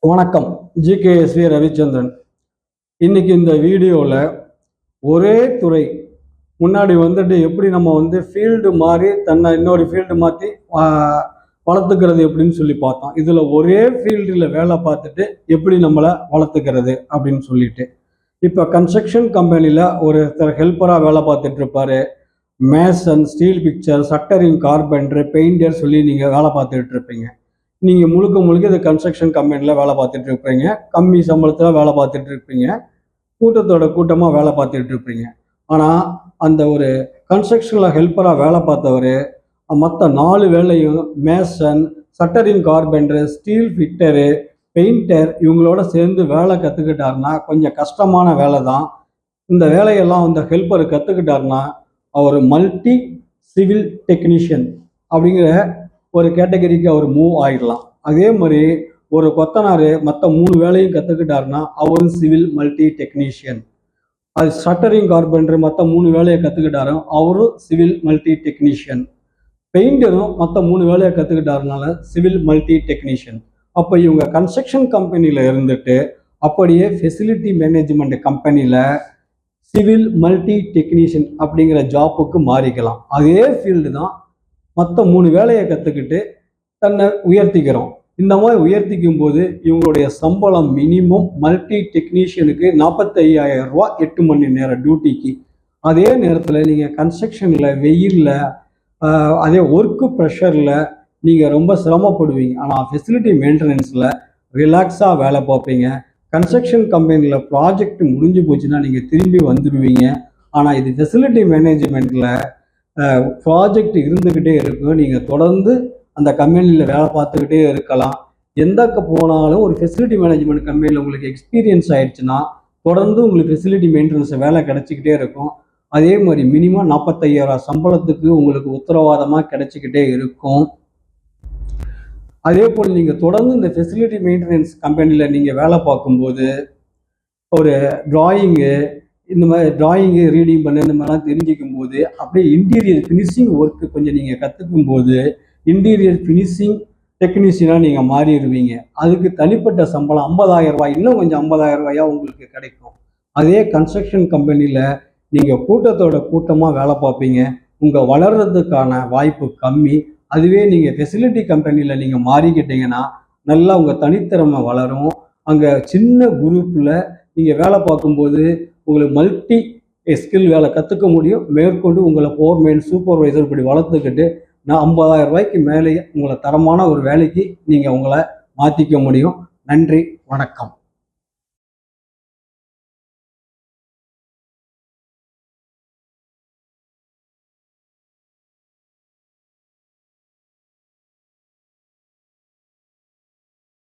வணக்கம். ஜிகேஎஸ்வி ரவிச்சந்திரன். இன்னைக்கு இந்த வீடியோவில் ஒரே துறை முன்னாடி வந்துட்டு எப்படி நம்ம ஃபீல்டு மாறி தன்னை இன்னொரு ஃபீல்டு மாற்றி வளர்த்துக்கிறது எப்படின்னு சொல்லி பார்த்தோம். இதில் ஒரே ஃபீல்டில் வேலை பார்த்துட்டு எப்படி நம்மளை வளர்த்துக்கிறது அப்படின்னு சொல்லிட்டு இப்போ கன்ஸ்ட்ரக்ஷன் கம்பெனியில் ஒருத்தர் ஹெல்ப்பராக வேலை பார்த்துட்டு இருப்பாரு. Mason, steel fixer, shuttering, carpenter, painter சொல்லி நீங்கள் வேலை பார்த்துட்டு இருப்பீங்க. நீங்கள் முழுக்க இந்த கன்ஸ்ட்ரக்ஷன் கம்பெனியில் வேலை பார்த்துட்டு இருப்பீங்க. கம்மி சம்பளத்தில் வேலை பார்த்துட்டு இருப்பீங்க. கூட்டத்தோட கூட்டமாக வேலை பார்த்துட்டு இருப்பீங்க. ஆனால் அந்த ஒரு கன்ஸ்ட்ரக்ஷனில் ஹெல்ப்பராக வேலை பார்த்தவர் மற்ற 4 வேலையும் mason, shuttering carpenter, steel fitter, painter இவங்களோட சேர்ந்து வேலை கற்றுக்கிட்டாருன்னா கொஞ்சம் கஷ்டமான வேலை தான். இந்த வேலையெல்லாம் அந்த ஹெல்ப்பர் கற்றுக்கிட்டாருன்னா அவர் மல்டி சிவில் டெக்னீஷியன் அப்படிங்கிற ஒரு கேட்டகரிக்கு அவர் மூவ் ஆகிடலாம். அதே மாதிரி ஒரு கொத்தனார் மற்ற 3 வேலையும் கற்றுக்கிட்டாருன்னா அவரும் சிவில் மல்டி டெக்னீஷியன். அது ஷட்டரிங் கார்பெண்டர் மற்ற 3 வேலையை கற்றுக்கிட்டாரும் அவரும் சிவில் மல்டி டெக்னீஷியன். பெயிண்டரும் மற்ற 3 வேலையை கற்றுக்கிட்டாருனால சிவில் மல்டி டெக்னீஷியன். அப்போ இவங்க கன்ஸ்ட்ரக்ஷன் கம்பெனியில் இருந்துட்டு அப்படியே ஃபெசிலிட்டி மேனேஜ்மெண்ட் கம்பெனியில் சிவில் மல்டி டெக்னீஷியன் அப்படிங்கிற ஜாப்புக்கு மாறிக்கலாம். அதே ஃபீல்டு தான். மற்ற 3 வேலையை கற்றுக்கிட்டு தன்னை உயர்த்திக்கிறோம். இந்த மாதிரி உயர்த்திக்கும் போது இவங்களுடைய சம்பளம் மினிமம் மல்டி டெக்னீஷியனுக்கு 45,000 ரூபா 8 மணி நேரம் டியூட்டிக்கு. அதே நேரத்தில் நீங்கள் கன்ஸ்ட்ரக்ஷனில் வெயிலில் அதே ஒர்க்கு ப்ரெஷரில் நீங்கள் ரொம்ப சிரமப்படுவீங்க. ஆனால் ஃபெசிலிட்டி மெயின்டெனன்ஸில் ரிலாக்ஸாக வேலை பார்ப்பீங்க. கன்ஸ்ட்ரக்ஷன் கம்பெனியில் ப்ராஜெக்ட் முடிஞ்சு போச்சுன்னா நீங்கள் திரும்பி வந்துடுவீங்க. ஆனால் இது ஃபெசிலிட்டி மேனேஜ்மெண்ட்டில் ப்ராஜெக்ட் இருந்துக்கிட்டே இருக்கும். நீங்கள் தொடர்ந்து அந்த கம்பெனியில் வேலை பார்த்துக்கிட்டே இருக்கலாம். எந்த போனாலும் ஒரு ஃபெசிலிட்டி மேனேஜ்மெண்ட் கம்பெனியில் உங்களுக்கு எக்ஸ்பீரியன்ஸ் ஆயிடுச்சுன்னா தொடர்ந்து உங்களுக்கு ஃபெசிலிட்டி மெயின்டெனன்ஸ் வேலை கிடைச்சிக்கிட்டே இருக்கும். அதே மாதிரி மினிமம் 45,000 சம்பளத்துக்கு உங்களுக்கு உத்தரவாதமாக கிடைச்சிக்கிட்டே இருக்கும். அதே போல் நீங்கள் தொடர்ந்து இந்த ஃபெசிலிட்டி மெயின்டெனன்ஸ் கம்பெனியில் நீங்கள் வேலை பார்க்கும்போது ஒரு டிராயிங்கு இந்த மாதிரி டிராயிங்கு ரீடிங் பண்ண இந்த மாதிரிலாம் தெரிஞ்சிக்கும் போது அப்படியே இன்டீரியர் ஃபினிஷிங் ஒர்க்கு கொஞ்சம் நீங்கள் கற்றுக்கும் போது இன்டீரியர் ஃபினிஷிங் டெக்னீஷியனாக நீங்கள் மாறிடுவீங்க. அதுக்கு தனிப்பட்ட சம்பளம் 50,000 ரூபாய், இன்னும் கொஞ்சம் 50,000 ரூபாயா உங்களுக்கு கிடைக்கும். அதே கன்ஸ்ட்ரக்ஷன் கம்பெனியில் நீங்கள் கூட்டத்தோட கூட்டமாக வேலை பார்ப்பீங்க. உங்கள் வளர்கிறதுக்கான வாய்ப்பு கம்மி. அதுவே நீங்கள் ஃபெசிலிட்டி கம்பெனியில் நீங்கள் மாறிக்கிட்டீங்கன்னா நல்லா உங்கள் தனித்திறமை வளரும். அங்கே சின்ன குரூப்பில் நீங்கள் வேலை பார்க்கும்போது உங்களுக்கு மல்டி ஸ்கில் வேலை கற்றுக்க முடியும். மேற்கொண்டு உங்களை ஃபோர்மேன், சூப்பர்வைசர் இப்படி வளர்த்துக்கிட்டு நான் 50,000 ரூபாய்க்கு மேலேயே உங்களை தரமான ஒரு வேலைக்கு நீங்கள் உங்களை மாற்றிக்க முடியும். நன்றி, வணக்கம்.